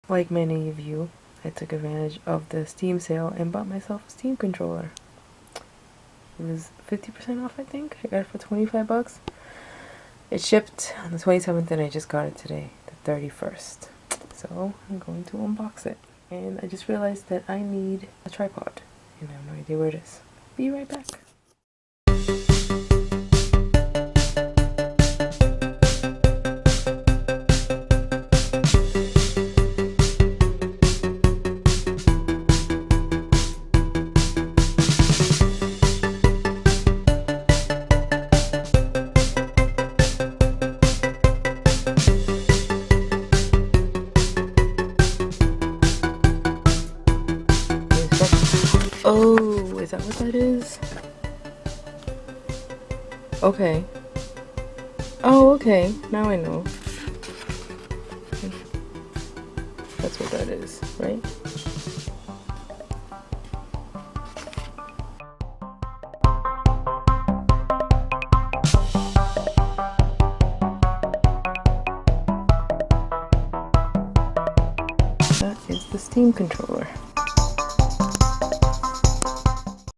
like many of you, I took advantage of the Steam sale and bought myself a Steam controller. It was 50% off, I think. I got it for 25 bucks. It shipped on the 27th and I just got it today, the 31st. So I'm going to unbox it. And I just realized that I need a tripod and I have no idea where it is. Be right back. Oh, is that what that is? Okay. Oh, okay. Now I know. That's what that is, right? That is the Steam controller.